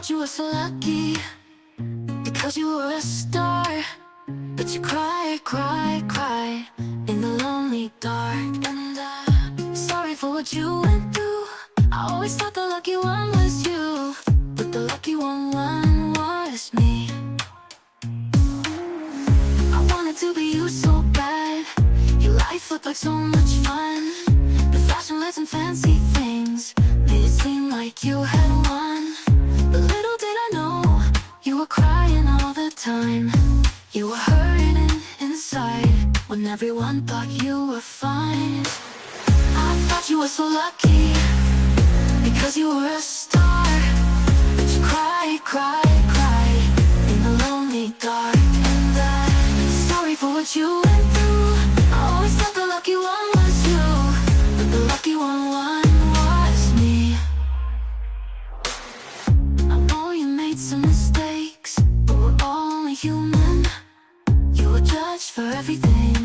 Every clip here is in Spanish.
thought you were so lucky because you were a star, but you cried, cried, cried in the lonely dark. And I'm sorry for what you went through. I always thought the lucky one was you, but the lucky one was me. I wanted to be you so bad. Your life looked like so much fun. The fashion lights and fancy things made it seem like you had won. But little did I know, you were crying all the time. You were hurting inside when everyone thought you were fine. I thought you were so lucky because you were a star, but you cried, cried, cried in the lonely dark. And I'm sorry for what you went through. I always thought the lucky one was you, but the lucky one was me. I know you made some mistakes, but we're all only human. You were judged for everything.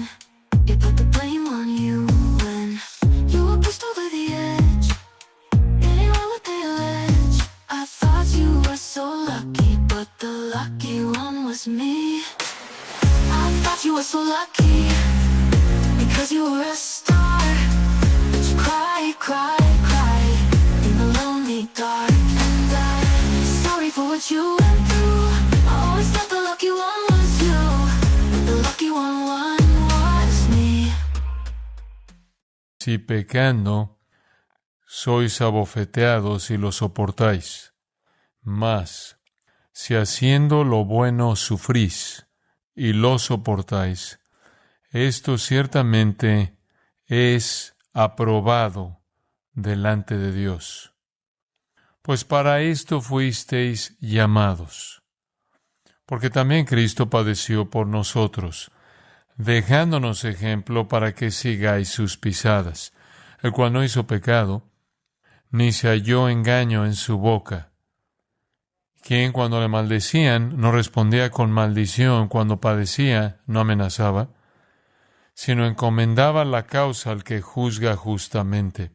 They put the blame on you when you were pushed over the edge. It ain't right what they allege. I thought you were so lucky, but the lucky one was me. I thought you were so lucky because you were a star, but you cried, cried, cried in the lonely dark. And I'm sorry for what you went through. I always thought the lucky one was you, but the lucky one was me. Si pecando sois abofeteados y lo soportáis, mas si haciendo lo bueno sufrís y lo soportáis, esto ciertamente es aprobado delante de Dios. Pues para esto fuisteis llamados, porque también Cristo padeció por nosotros, dejándonos ejemplo para que sigáis sus pisadas, el cual no hizo pecado, ni se halló engaño en su boca, quien cuando le maldecían no respondía con maldición, cuando padecía no amenazaba, sino encomendaba la causa al que juzga justamente,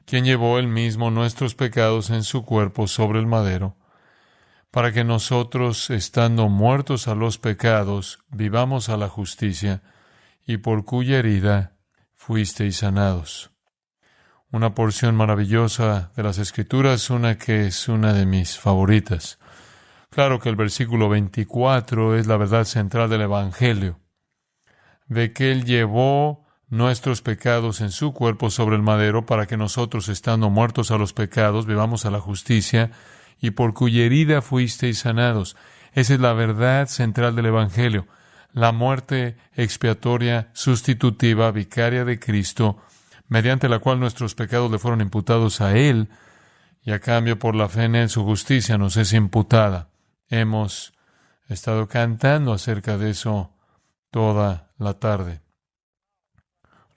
quien llevó él mismo nuestros pecados en su cuerpo sobre el madero, para que nosotros, estando muertos a los pecados, vivamos a la justicia, y por cuya herida fuisteis sanados. Una porción maravillosa de las Escrituras, una que es una de mis favoritas. Claro que el versículo 24 es la verdad central del Evangelio, de que Él llevó nuestros pecados en su cuerpo sobre el madero para que nosotros, estando muertos a los pecados, vivamos a la justicia, y por cuya herida fuisteis sanados. Esa es la verdad central del Evangelio, la muerte expiatoria, sustitutiva, vicaria de Cristo, mediante la cual nuestros pecados le fueron imputados a Él, y a cambio por la fe en Él su justicia nos es imputada. Hemos estado cantando acerca de eso toda la tarde.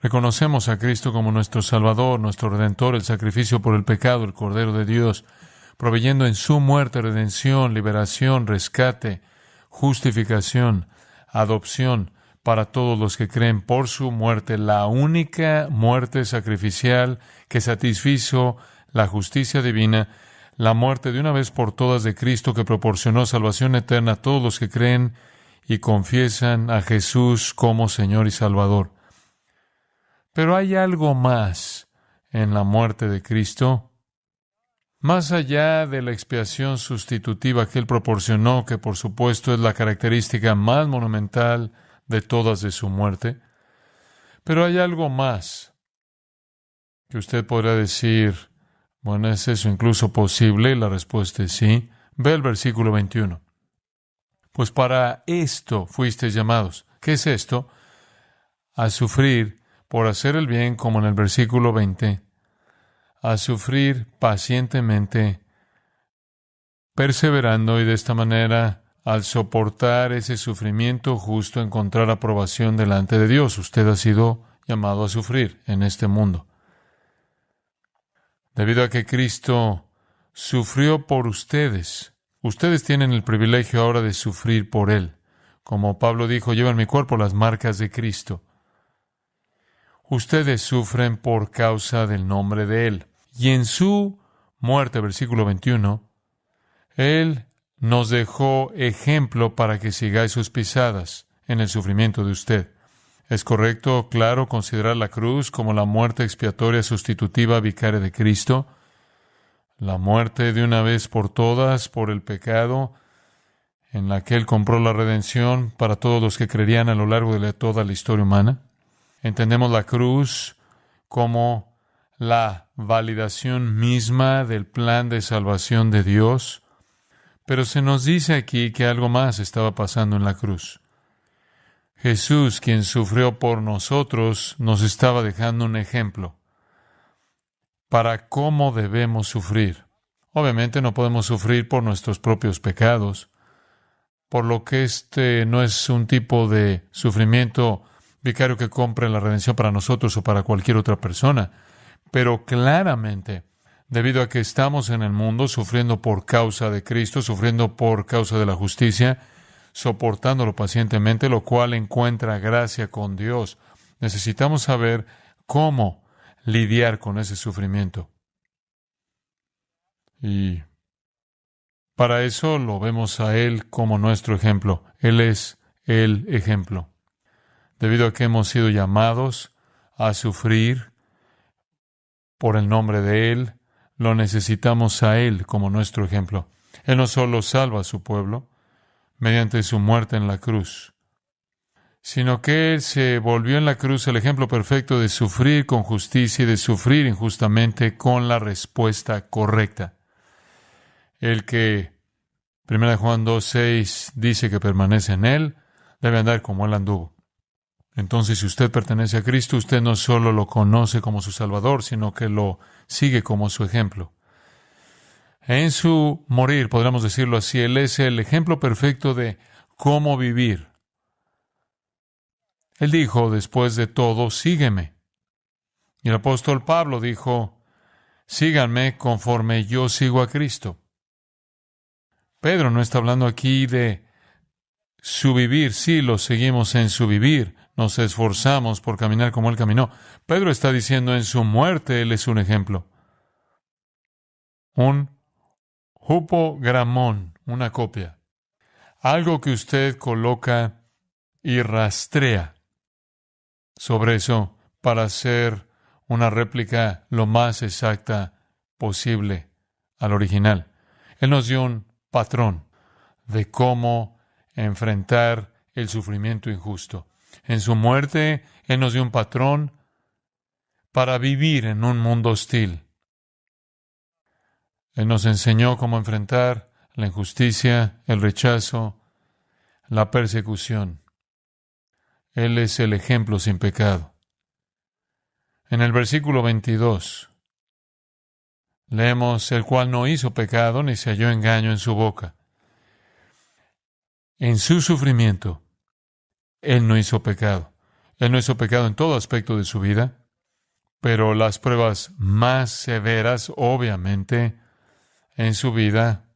Reconocemos a Cristo como nuestro Salvador, nuestro Redentor, el sacrificio por el pecado, el Cordero de Dios, proveyendo en su muerte redención, liberación, rescate, justificación, adopción para todos los que creen por su muerte, la única muerte sacrificial que satisfizo la justicia divina, la muerte de una vez por todas de Cristo que proporcionó salvación eterna a todos los que creen y confiesan a Jesús como Señor y Salvador. Pero hay algo más en la muerte de Cristo. Más allá de la expiación sustitutiva que Él proporcionó, que por supuesto es la característica más monumental de todas de su muerte, pero hay algo más que usted podrá decir, bueno, ¿es eso incluso posible? La respuesta es sí. Ve el versículo 21. Pues para esto fuisteis llamados. ¿Qué es esto? A sufrir por hacer el bien, como en el versículo 20, a sufrir pacientemente, perseverando, y de esta manera, al soportar ese sufrimiento justo, encontrar aprobación delante de Dios. Usted ha sido llamado a sufrir en este mundo. Debido a que Cristo sufrió por ustedes, ustedes tienen el privilegio ahora de sufrir por Él. Como Pablo dijo, lleva en mi cuerpo las marcas de Cristo. Ustedes sufren por causa del nombre de Él. Y en su muerte, versículo 21, Él nos dejó ejemplo para que sigáis sus pisadas en el sufrimiento de usted. Es correcto, claro, considerar la cruz como la muerte expiatoria sustitutiva vicaria de Cristo, la muerte de una vez por todas por el pecado, en la que Él compró la redención para todos los que creerían a lo largo de toda la historia humana. Entendemos la cruz como la validación misma del plan de salvación de Dios, pero se nos dice aquí que algo más estaba pasando en la cruz. Jesús, quien sufrió por nosotros, nos estaba dejando un ejemplo para cómo debemos sufrir. Obviamente no podemos sufrir por nuestros propios pecados, por lo que este no es un tipo de sufrimiento vicario que compre la redención para nosotros o para cualquier otra persona. Pero claramente, debido a que estamos en el mundo sufriendo por causa de Cristo, sufriendo por causa de la justicia, soportándolo pacientemente, lo cual encuentra gracia con Dios, necesitamos saber cómo lidiar con ese sufrimiento. Y para eso lo vemos a Él como nuestro ejemplo. Él es el ejemplo. Debido a que hemos sido llamados a sufrir por el nombre de Él, lo necesitamos a Él como nuestro ejemplo. Él no solo salva a su pueblo mediante su muerte en la cruz, sino que Él se volvió en la cruz el ejemplo perfecto de sufrir con justicia y de sufrir injustamente con la respuesta correcta. El que 1 Juan 2:6 dice que permanece en Él, debe andar como Él anduvo. Entonces, si usted pertenece a Cristo, usted no solo lo conoce como su Salvador, sino que lo sigue como su ejemplo. En su morir, podríamos decirlo así, Él es el ejemplo perfecto de cómo vivir. Él dijo, después de todo, sígueme. Y el apóstol Pablo dijo, síganme conforme yo sigo a Cristo. Pedro no está hablando aquí de su vivir. Sí, lo seguimos en su vivir. Nos esforzamos por caminar como Él caminó. Pedro está diciendo en su muerte Él es un ejemplo. Un hupogramón, una copia. Algo que usted coloca y rastrea sobre eso para hacer una réplica lo más exacta posible al original. Él nos dio un patrón de cómo enfrentar el sufrimiento injusto. En su muerte, Él nos dio un patrón para vivir en un mundo hostil. Él nos enseñó cómo enfrentar la injusticia, el rechazo, la persecución. Él es el ejemplo sin pecado. En el versículo 22, leemos, el cual no hizo pecado ni se halló engaño en su boca. En su sufrimiento, Él no hizo pecado. Él no hizo pecado en todo aspecto de su vida, pero las pruebas más severas, obviamente, en su vida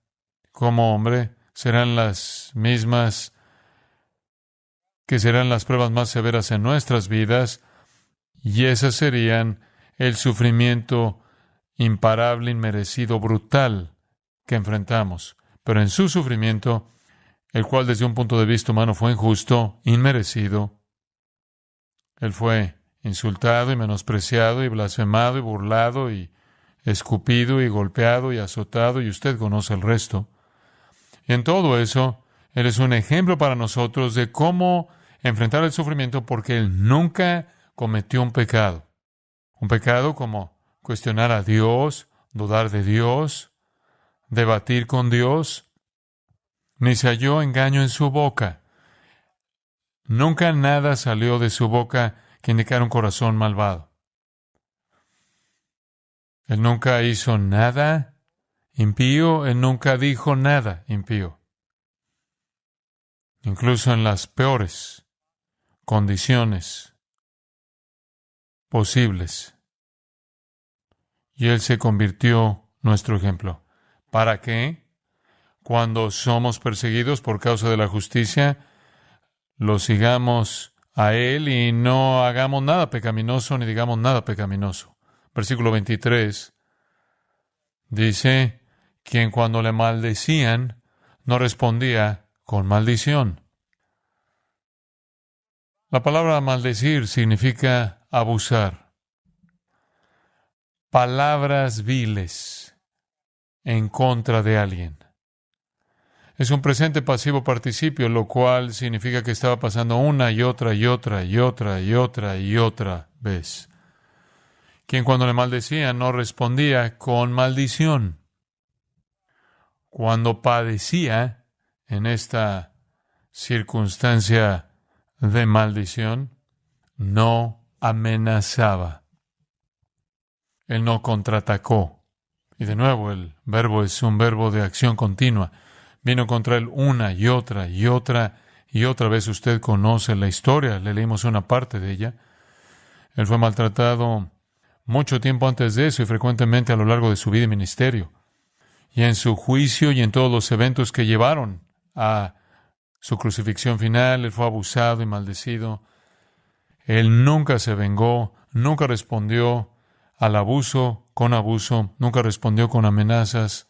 como hombre, serán las mismas que serán las pruebas más severas en nuestras vidas, y esas serían el sufrimiento imparable, inmerecido, brutal que enfrentamos. Pero en su sufrimiento, el cual desde un punto de vista humano fue injusto, inmerecido, Él fue insultado y menospreciado y blasfemado y burlado y escupido y golpeado y azotado, y usted conoce el resto. Y en todo eso, Él es un ejemplo para nosotros de cómo enfrentar el sufrimiento, porque Él nunca cometió un pecado. Un pecado como cuestionar a Dios, dudar de Dios, debatir con Dios. Ni se halló engaño en su boca. Nunca nada salió de su boca que indicara un corazón malvado. Él nunca hizo nada impío, Él nunca dijo nada impío. Incluso en las peores condiciones posibles. Y Él se convirtió nuestro ejemplo. ¿Para qué? Cuando somos perseguidos por causa de la justicia, lo sigamos a Él y no hagamos nada pecaminoso ni digamos nada pecaminoso. Versículo 23 dice quien cuando le maldecían no respondía con maldición. La palabra maldecir significa abusar. Palabras viles en contra de alguien. Es un presente pasivo participio, lo cual significa que estaba pasando una y otra y otra y otra y otra y otra vez. Quien cuando le maldecía no respondía con maldición. Cuando padecía en esta circunstancia de maldición, no amenazaba. Él no contraatacó. Y de nuevo, el verbo es un verbo de acción continua. Vino contra él una y otra y otra y otra vez. Usted conoce la historia, le leímos una parte de ella. Él fue maltratado mucho tiempo antes de eso y frecuentemente a lo largo de su vida y ministerio. Y en su juicio y en todos los eventos que llevaron a su crucifixión final, él fue abusado y maldecido. Él nunca se vengó, nunca respondió al abuso con abuso, nunca respondió con amenazas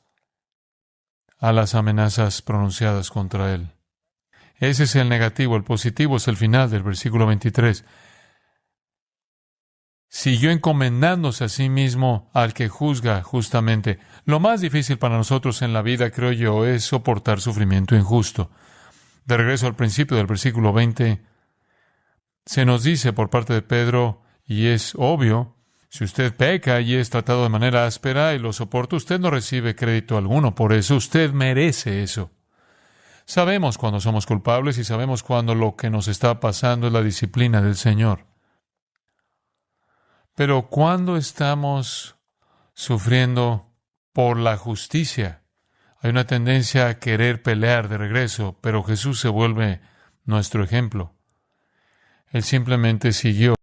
a las amenazas pronunciadas contra él. Ese es el negativo. El positivo es el final del versículo 23. Siguió encomendándose a sí mismo al que juzga justamente. Lo más difícil para nosotros en la vida, creo yo, es soportar sufrimiento injusto. De regreso al principio del versículo 20, se nos dice por parte de Pedro, y es obvio, si usted peca y es tratado de manera áspera y lo soporta, usted no recibe crédito alguno por eso. Usted merece eso. Sabemos cuando somos culpables y sabemos cuando lo que nos está pasando es la disciplina del Señor. Pero cuando estamos sufriendo por la justicia, hay una tendencia a querer pelear de regreso, pero Jesús se vuelve nuestro ejemplo. Él simplemente siguió.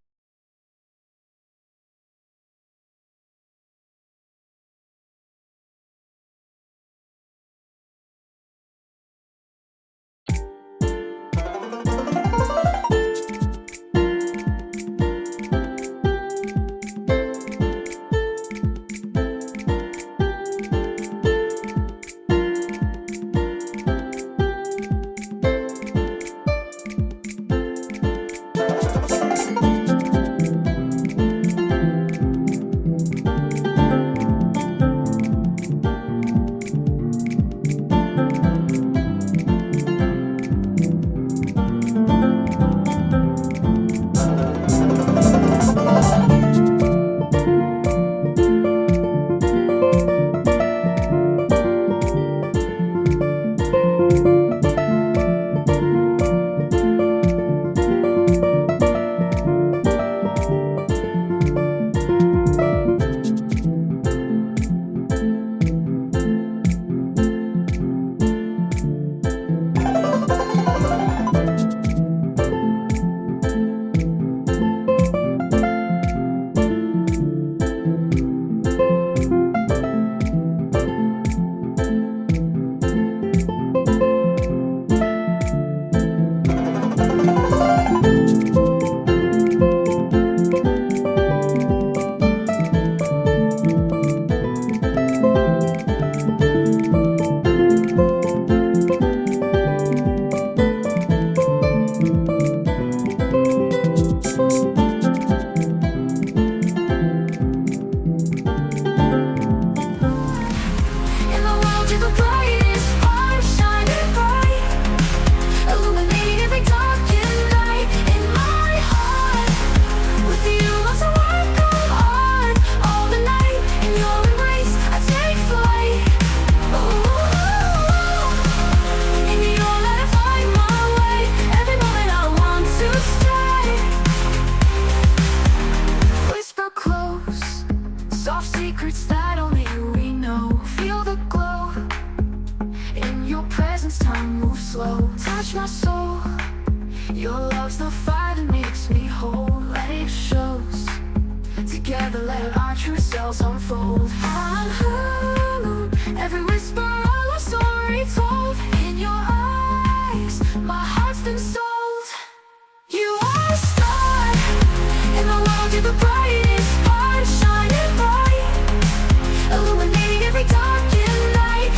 Illuminating every dark night.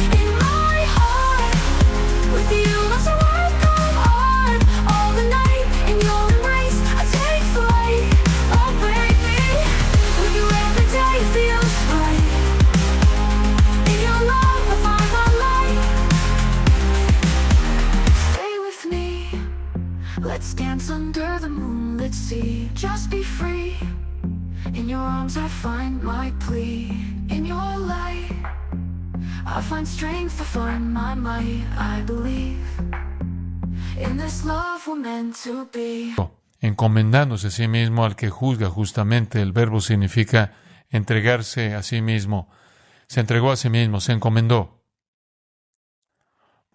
dance under the moonlit sea. Just be free. In your arms I find my plea. In your light I find strength, I find my might. I believe in this love we're meant to be. Encomendándose a sí mismo al que juzga. Justamente el verbo significa entregarse a sí mismo. Se entregó a sí mismo, se encomendó.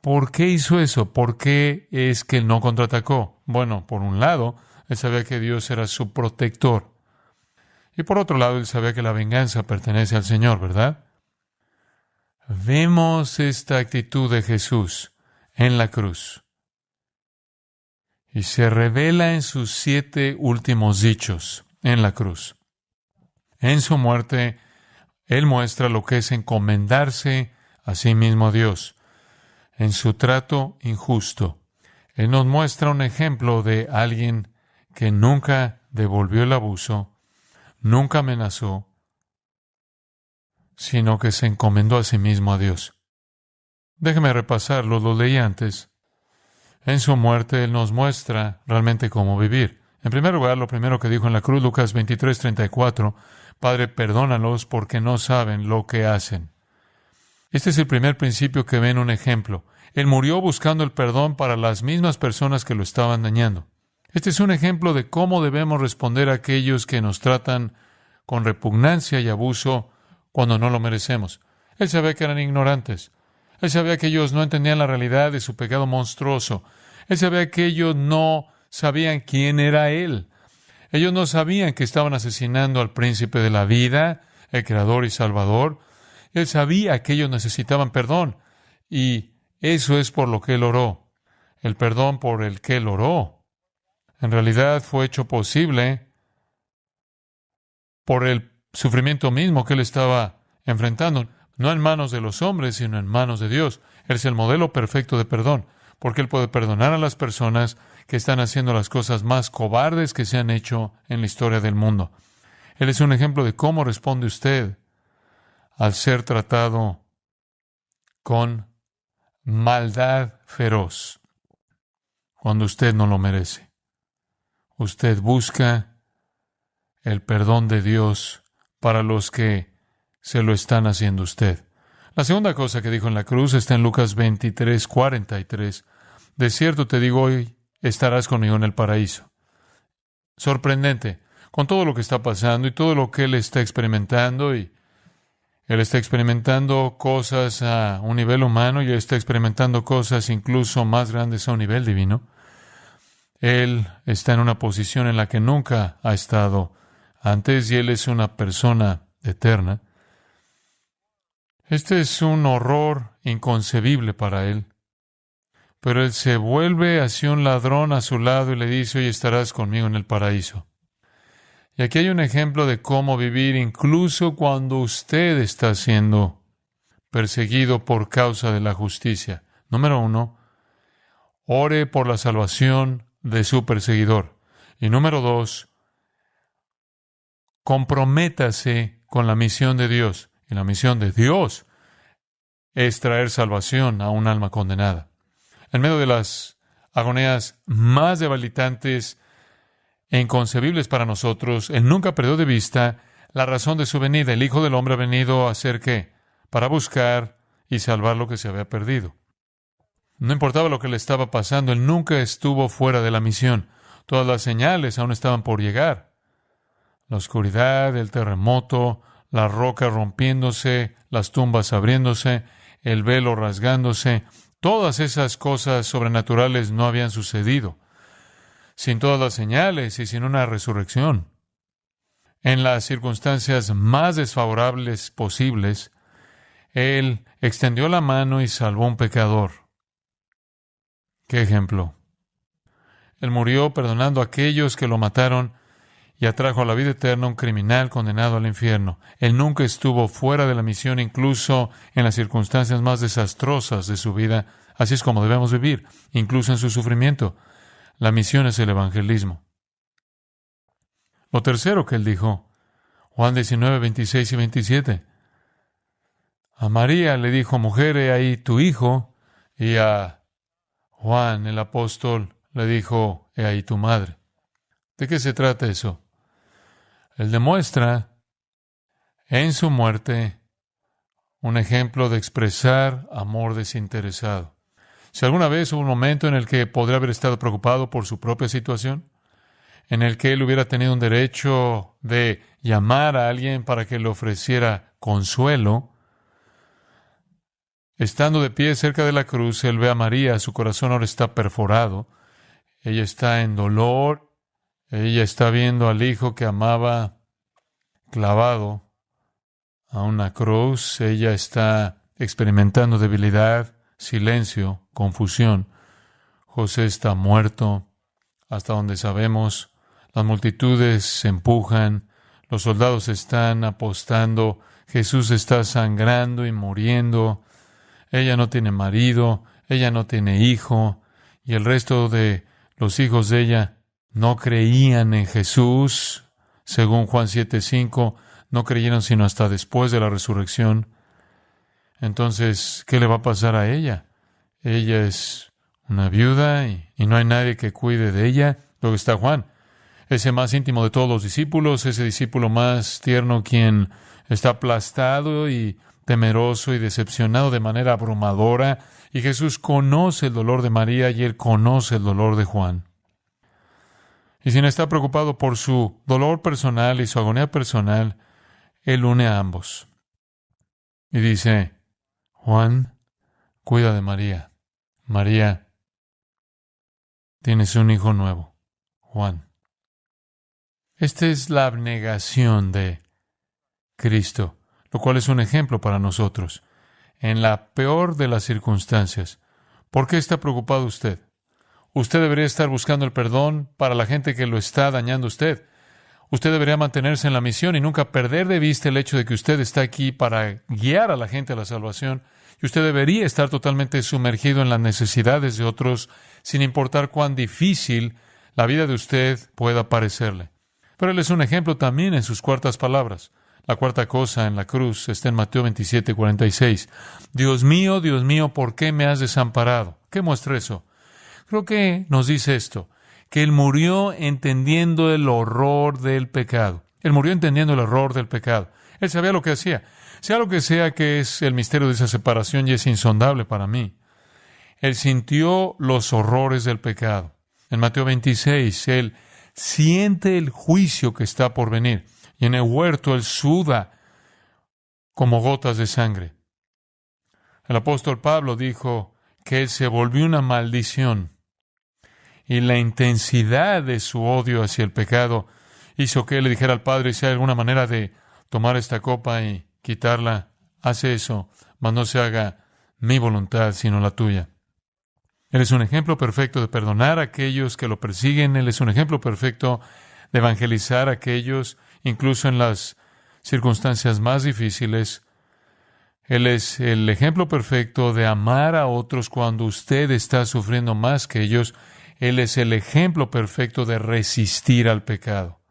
¿Por qué hizo eso? ¿Por qué es que él no contraatacó? Bueno, por un lado, él sabía que Dios era su protector. Y por otro lado, él sabía que la venganza pertenece al Señor, ¿verdad? Vemos esta actitud de Jesús en la cruz. Y se revela en sus 7 últimos dichos en la cruz. En su muerte, Él muestra lo que es encomendarse a sí mismo a Dios. En su trato injusto, Él nos muestra un ejemplo de alguien que nunca devolvió el abuso, nunca amenazó, sino que se encomendó a sí mismo a Dios. Déjeme repasarlo, lo leí antes. En su muerte, Él nos muestra realmente cómo vivir. En primer lugar, lo primero que dijo en la cruz, Lucas 23:34, Padre, perdónalos porque no saben lo que hacen. Este es el primer principio que ve en un ejemplo. Él murió buscando el perdón para las mismas personas que lo estaban dañando. Este es un ejemplo de cómo debemos responder a aquellos que nos tratan con repugnancia y abuso cuando no lo merecemos. Él sabía que eran ignorantes. Él sabía que ellos no entendían la realidad de su pecado monstruoso. Él sabía que ellos no sabían quién era Él. Ellos no sabían que estaban asesinando al príncipe de la vida, el Creador y Salvador. Él sabía que ellos necesitaban perdón. Y eso es por lo que Él oró. El perdón por el que Él oró, en realidad fue hecho posible por el sufrimiento mismo que Él estaba enfrentando. No en manos de los hombres, sino en manos de Dios. Él es el modelo perfecto de perdón, porque Él puede perdonar a las personas que están haciendo las cosas más cobardes que se han hecho en la historia del mundo. Él es un ejemplo de cómo responde usted al ser tratado con maldad feroz cuando usted no lo merece. Usted busca el perdón de Dios para los que se lo están haciendo a usted. La segunda cosa que dijo en la cruz está en Lucas 23:43. De cierto te digo, hoy estarás conmigo en el paraíso. Sorprendente, con todo lo que está pasando y todo lo que Él está experimentando, y Él está experimentando cosas a un nivel humano y Él está experimentando cosas incluso más grandes a un nivel divino. Él está en una posición en la que nunca ha estado antes y Él es una persona eterna. Este es un horror inconcebible para Él. Pero Él se vuelve hacia un ladrón a su lado y le dice, hoy estarás conmigo en el paraíso. Y aquí hay un ejemplo de cómo vivir incluso cuando usted está siendo perseguido por causa de la justicia. Número 1, ore por la salvación de su perseguidor. Y número 2, comprométase con la misión de Dios. Y la misión de Dios es traer salvación a un alma condenada. En medio de las agonías más debilitantes e inconcebibles para nosotros, Él nunca perdió de vista la razón de su venida. El Hijo del Hombre ha venido a hacer ¿qué? Para buscar y salvar lo que se había perdido. No importaba lo que le estaba pasando, Él nunca estuvo fuera de la misión. Todas las señales aún estaban por llegar. La oscuridad, el terremoto, la roca rompiéndose, las tumbas abriéndose, el velo rasgándose. Todas esas cosas sobrenaturales no habían sucedido sin todas las señales y sin una resurrección. En las circunstancias más desfavorables posibles, Él extendió la mano y salvó a un pecador. ¿Qué ejemplo? Él murió perdonando a aquellos que lo mataron y atrajo a la vida eterna a un criminal condenado al infierno. Él nunca estuvo fuera de la misión, incluso en las circunstancias más desastrosas de su vida. Así es como debemos vivir, incluso en su sufrimiento. La misión es el evangelismo. Lo tercero que Él dijo, Juan 19:26 y 27. A María le dijo, mujer, he ahí tu hijo, y a Juan el apóstol le dijo, he ahí tu madre. ¿De qué se trata eso? Él demuestra en su muerte un ejemplo de expresar amor desinteresado. Si alguna vez hubo un momento en el que podría haber estado preocupado por su propia situación, en el que él hubiera tenido un derecho de llamar a alguien para que le ofreciera consuelo, estando de pie cerca de la cruz, él ve a María, su corazón ahora está perforado, ella está en dolor, ella está viendo al hijo que amaba clavado a una cruz, ella está experimentando debilidad, silencio, confusión. José está muerto, hasta donde sabemos. Las multitudes se empujan, los soldados están apostando, Jesús está sangrando y muriendo, ella no tiene marido, ella no tiene hijo, y el resto de los hijos de ella no creían en Jesús, según Juan 7:5, no creyeron sino hasta después de la resurrección. Entonces, ¿qué le va a pasar a ella? Ella es una viuda y no hay nadie que cuide de ella. Luego está Juan, ese más íntimo de todos los discípulos, ese discípulo más tierno, quien está aplastado y temeroso y decepcionado de manera abrumadora. Y Jesús conoce el dolor de María y él conoce el dolor de Juan. Y sin estar preocupado por su dolor personal y su agonía personal, él une a ambos. Y dice, Juan, cuida de María. María, tienes un hijo nuevo. Juan. Esta es la abnegación de Cristo, lo cual es un ejemplo para nosotros. En la peor de las circunstancias, ¿por qué está preocupado usted? Usted debería estar buscando el perdón para la gente que lo está dañando a usted. Usted debería mantenerse en la misión y nunca perder de vista el hecho de que usted está aquí para guiar a la gente a la salvación. Y usted debería estar totalmente sumergido en las necesidades de otros, sin importar cuán difícil la vida de usted pueda parecerle. Pero él es un ejemplo también en sus cuartas palabras. La cuarta cosa en la cruz está en Mateo 27:46. Dios mío, ¿por qué me has desamparado? ¿Qué muestra eso? Creo que nos dice esto, que Él murió entendiendo el horror del pecado. Él murió entendiendo el horror del pecado. Él sabía lo que hacía. Sea lo que sea que es el misterio de esa separación y es insondable para mí. Él sintió los horrores del pecado. En Mateo 26, Él siente el juicio que está por venir. Y en el huerto Él suda como gotas de sangre. El apóstol Pablo dijo que Él se volvió una maldición. Y la intensidad de su odio hacia el pecado hizo que Él le dijera al Padre, si hay alguna manera de tomar esta copa y quitarla, hace eso, mas no se haga mi voluntad, sino la tuya. Él es un ejemplo perfecto de perdonar a aquellos que lo persiguen. Él es un ejemplo perfecto de evangelizar a aquellos, incluso en las circunstancias más difíciles. Él es el ejemplo perfecto de amar a otros cuando usted está sufriendo más que ellos. Él es el ejemplo perfecto de resistir al pecado.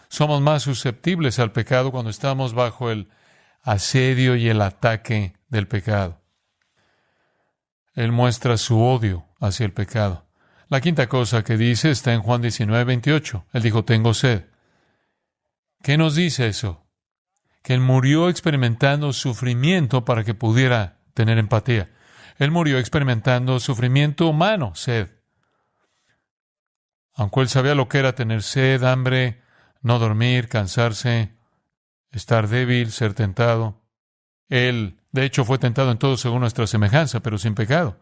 Somos más susceptibles al pecado cuando estamos bajo el asedio y el ataque del pecado. Él muestra su odio hacia el pecado. La quinta cosa que dice está en Juan 19:28. Él dijo, tengo sed. ¿Qué nos dice eso? Que Él murió experimentando sufrimiento para que pudiera tener empatía. Él murió experimentando sufrimiento humano, sed. Aunque Él sabía lo que era tener sed, hambre, no dormir, cansarse, estar débil, ser tentado. Él, de hecho, fue tentado en todo según nuestra semejanza, pero sin pecado.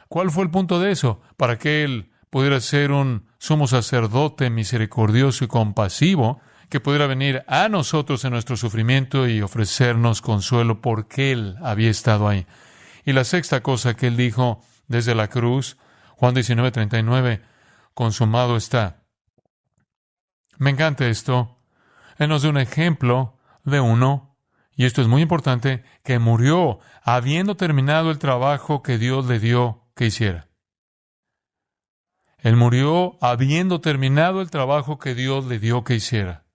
¿Cuál fue el punto de eso? Para que Él pudiera ser un sumo sacerdote misericordioso y compasivo, que pudiera venir a nosotros en nuestro sufrimiento y ofrecernos consuelo porque Él había estado ahí. Y la sexta cosa que Él dijo desde la cruz, Juan 19:39, consumado está. Me encanta esto. Él nos da un ejemplo de uno, y esto es muy importante, que murió habiendo terminado el trabajo que Dios le dio que hiciera. Él murió habiendo terminado el trabajo que Dios le dio que hiciera.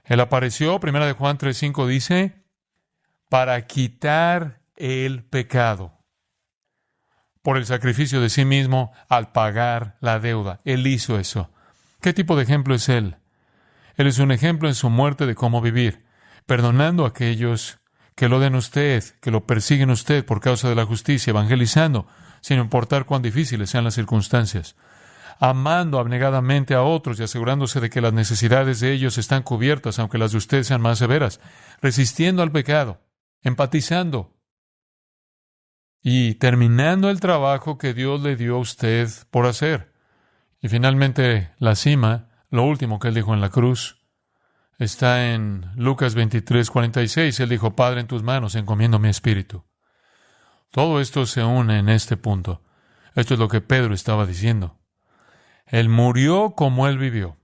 Él apareció, 1 de Juan 3:5 dice, para quitar el pecado. por el sacrificio de sí mismo al pagar la deuda. Él hizo eso. ¿Qué tipo de ejemplo es Él? Él es un ejemplo en su muerte de cómo vivir, perdonando a aquellos que lo den usted, que lo persiguen usted por causa de la justicia, evangelizando, sin importar cuán difíciles sean las circunstancias, amando abnegadamente a otros y asegurándose de que las necesidades de ellos están cubiertas, aunque las de usted sean más severas, resistiendo al pecado, empatizando y terminando el trabajo que Dios le dio a usted por hacer. Y finalmente, la cima, lo último que Él dijo en la cruz, está en Lucas 23:46. Él dijo: Padre, en tus manos encomiendo mi espíritu. Todo esto se une en este punto. Esto es lo que Pedro estaba diciendo. Él murió como Él vivió,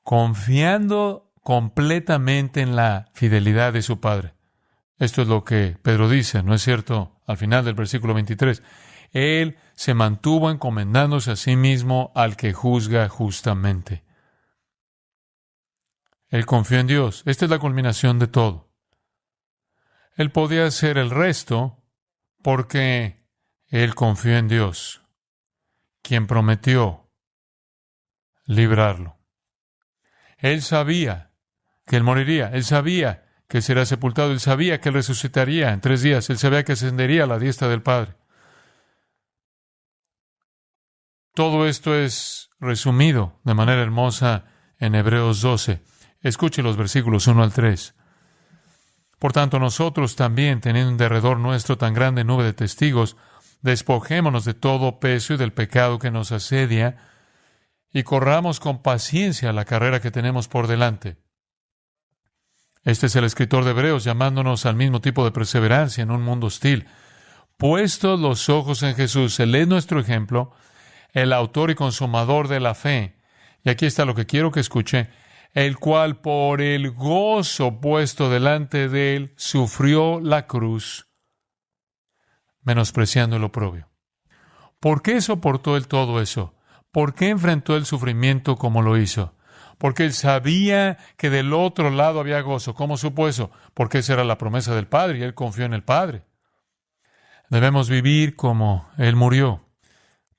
confiando completamente en la fidelidad de su Padre. Esto es lo que Pedro dice, ¿no es cierto? Al final del versículo 23. Él se mantuvo encomendándose a sí mismo al que juzga justamente. Él confió en Dios. Esta es la culminación de todo. Él podía hacer el resto porque él confió en Dios, quien prometió librarlo. Él sabía que él moriría. Él sabía que será sepultado. Él sabía que él resucitaría en 3 días. Él sabía que ascendería a la diestra del Padre. Todo esto es resumido de manera hermosa en Hebreos 12. Escuche los versículos 1 al 3. Por tanto, nosotros también, teniendo en derredor nuestro tan grande nube de testigos, despojémonos de todo peso y del pecado que nos asedia, y corramos con paciencia la carrera que tenemos por delante. Este es el escritor de Hebreos llamándonos al mismo tipo de perseverancia en un mundo hostil. Puestos los ojos en Jesús, Él es nuestro ejemplo, el autor y consumador de la fe. Y aquí está lo que quiero que escuche: el cual por el gozo puesto delante de Él sufrió la cruz, menospreciando el oprobio. ¿Por qué soportó Él todo eso? ¿Por qué enfrentó el sufrimiento como lo hizo? Porque Él sabía que del otro lado había gozo. ¿Cómo supo eso? Porque esa era la promesa del Padre y Él confió en el Padre. Debemos vivir como Él murió,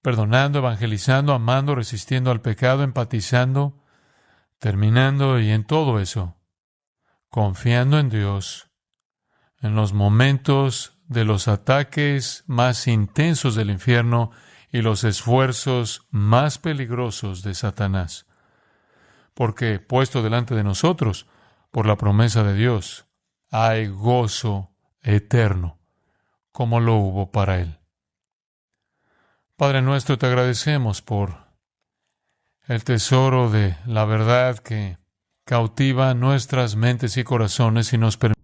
perdonando, evangelizando, amando, resistiendo al pecado, empatizando, terminando y en todo eso, confiando en Dios en los momentos de los ataques más intensos del infierno y los esfuerzos más peligrosos de Satanás. Porque puesto delante de nosotros, por la promesa de Dios, hay gozo eterno, como lo hubo para Él. Padre nuestro, te agradecemos por el tesoro de la verdad que cautiva nuestras mentes y corazones y nos permite